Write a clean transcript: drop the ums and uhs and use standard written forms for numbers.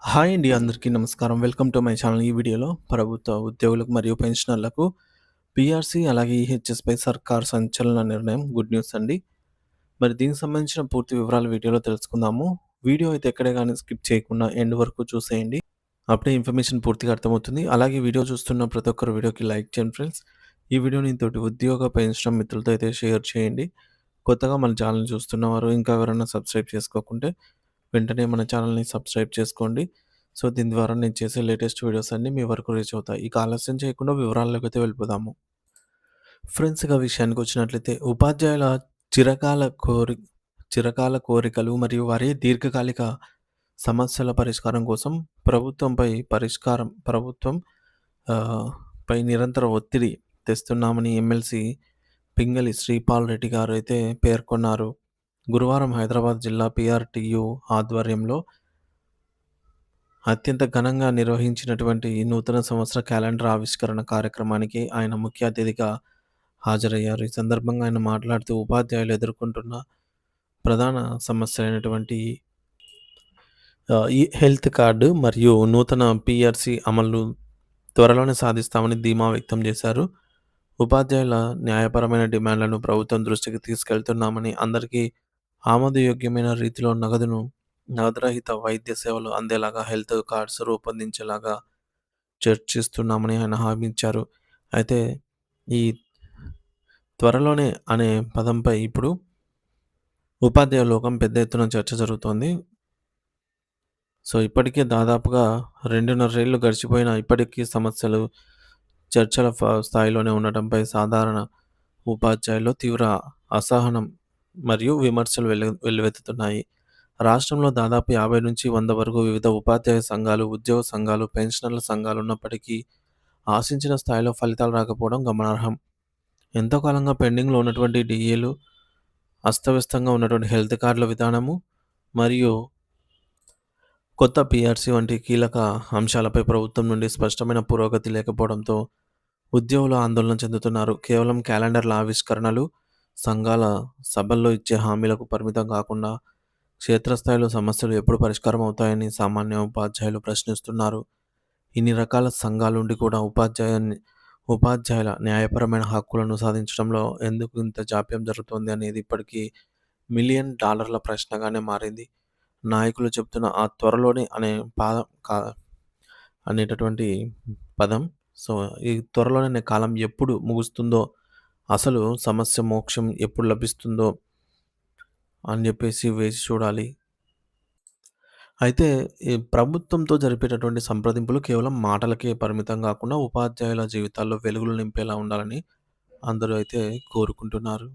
Hi అండి. అందరికీ నమస్కారం. Welcome to my channel. ఈ వీడియోలో ప్రభుత్వ ఉద్యోగులకు మరియు పెన్షనర్లకు పీఆర్సీ అలాగే ఈహెచ్ఎస్‌పై సర్కార్ సంచలన నిర్ణయం. గుడ్ న్యూస్ అండి. మరి దీనికి సంబంధించిన పూర్తి వివరాలు వీడియోలో తెలుసుకుందాము. వీడియో అయితే ఎక్కడే గాని స్కిప్ చేయకుండా ఎండ్ వరకు చూసేయండి. అప్పుడే ఇన్ఫర్మేషన్ పూర్తిగా అర్థమవుతుంది. అలాగే వీడియో చూస్తున్న ప్రతి ఒక్కరు వీడియోకి లైక్ చేయండి ఫ్రెండ్స్. ఈ వీడియోని తోటి ఉద్యోగ పెన్షన్ మిత్రులతో అయితే షేర్ చేయండి. కొత్తగా మన ఛానల్‌ని చూస్తున్నవారు ఇంకా ఎవరైనా సబ్స్క్రైబ్ చేసుకోకుంటే వెంటనే మన ఛానల్‌ని సబ్స్క్రైబ్ చేసుకోండి. సో, దీని ద్వారా నేను చేసే లేటెస్ట్ వీడియోస్ అన్నీ మీ వరకు రీచ్ అవుతాయి. ఇక ఆలస్యం చేయకుండా వివరాల్లోకైతే వెళ్ళిపోదాము. ఫ్రెండ్స్ ఇక విషయానికొచ్చినట్లయితే ఉపాధ్యాయుల చిరకాల కోరి చిరకాల కోరికలు మరియు వారి దీర్ఘకాలిక సమస్యల పరిష్కారం కోసం ప్రభుత్వం పై నిరంతర ఒత్తిడి తెస్తున్నామని ఎమ్మెల్సీ పింగళి శ్రీపాల్ రెడ్డి గారు అయితే పేర్కొన్నారు. గురువారం హైదరాబాద్ జిల్లా పీఆర్టీయూ ఆధ్వర్యంలో అత్యంత ఘనంగా నిర్వహించినటువంటి ఈ నూతన సంవత్సర క్యాలెండర్ ఆవిష్కరణ కార్యక్రమానికి ఆయన ముఖ్య అతిథిగా హాజరయ్యారు. ఈ సందర్భంగా ఆయన మాట్లాడుతూ ఉపాధ్యాయులు ఎదుర్కొంటున్న ప్రధాన సమస్యలైనటువంటి ఈ హెల్త్ కార్డ్ మరియు నూతన పీఆర్సీ అమలు త్వరలోనే సాధిస్తామని ధీమా వ్యక్తం చేశారు. ఉపాధ్యాయుల న్యాయపరమైన డిమాండ్లను ప్రభుత్వం దృష్టికి తీసుకెళ్తున్నామని, అందరికీ ఆమోదయోగ్యమైన రీతిలో నగదురహిత వైద్య సేవలు అందేలాగా హెల్త్ కార్డ్స్ రూపొందించేలాగా చర్చిస్తున్నామని ఆయన హామీ ఇచ్చారు. అయితే ఈ త్వరలోనే అనే పదంపై ఇప్పుడు ఉపాధ్యాయ లోకం పెద్ద ఎత్తున చర్చ జరుగుతోంది. సో, ఇప్పటికే దాదాపుగా 2.5 ఏళ్లు గడిచిపోయినా ఇప్పటికీ సమస్యలు చర్చల స్థాయిలోనే ఉండటంపై సాధారణ ఉపాధ్యాయుల్లో తీవ్ర అసహనం మరియు విమర్శలు వెల్లువెత్తుతున్నాయి. రాష్ట్రంలో దాదాపు 50-100 వరకు వివిధ ఉపాధ్యాయ సంఘాలు, ఉద్యోగ సంఘాలు, పెన్షనర్ల సంఘాలు ఉన్నప్పటికీ ఆశించిన స్థాయిలో ఫలితాలు రాకపోవడం గమనార్హం. ఎంతో కాలంగా పెండింగ్‌లో ఉన్నటువంటి డీఏలు, అస్తవ్యస్తంగా ఉన్నటువంటి హెల్త్ కార్డుల విధానము మరియు కొత్త పీఆర్సీ వంటి కీలక అంశాలపై ప్రభుత్వం నుండి స్పష్టమైన పురోగతి లేకపోవడంతో ఉద్యోగులు ఆందోళన చెందుతున్నారు. కేవలం క్యాలెండర్ల ఆవిష్కరణలు, సంఘాల సభల్లో ఇచ్చే హామీలకు పరిమితం కాకుండా క్షేత్రస్థాయిలో సమస్యలు ఎప్పుడు పరిష్కారం అవుతాయని సామాన్య ఉపాధ్యాయులు ప్రశ్నిస్తున్నారు. ఇన్ని రకాల సంఘాలుండి కూడా ఉపాధ్యాయుల న్యాయపరమైన హక్కులను సాధించడంలో ఎందుకు ఇంత జాప్యం జరుగుతోంది అనేది ఇప్పటికీ మిలియన్ డాలర్ల ప్రశ్నగానే మారింది. నాయకులు చెప్తున్న ఆ త్వరలోనే అనేటటువంటి పదం. సో, ఈ త్వరలోనే అనే కాలం ఎప్పుడు ముగుస్తుందో, అసలు సమస్య మోక్షం ఎప్పుడు లభిస్తుందో అని చెప్పేసి వేచి చూడాలి. అయితే ఈ ప్రభుత్వంతో జరిపేటటువంటి సంప్రదింపులు కేవలం మాటలకే పరిమితం కాకుండా ఉపాధ్యాయుల జీవితాల్లో వెలుగులు నింపేలా ఉండాలని అందరూ అయితే కోరుకుంటున్నారు.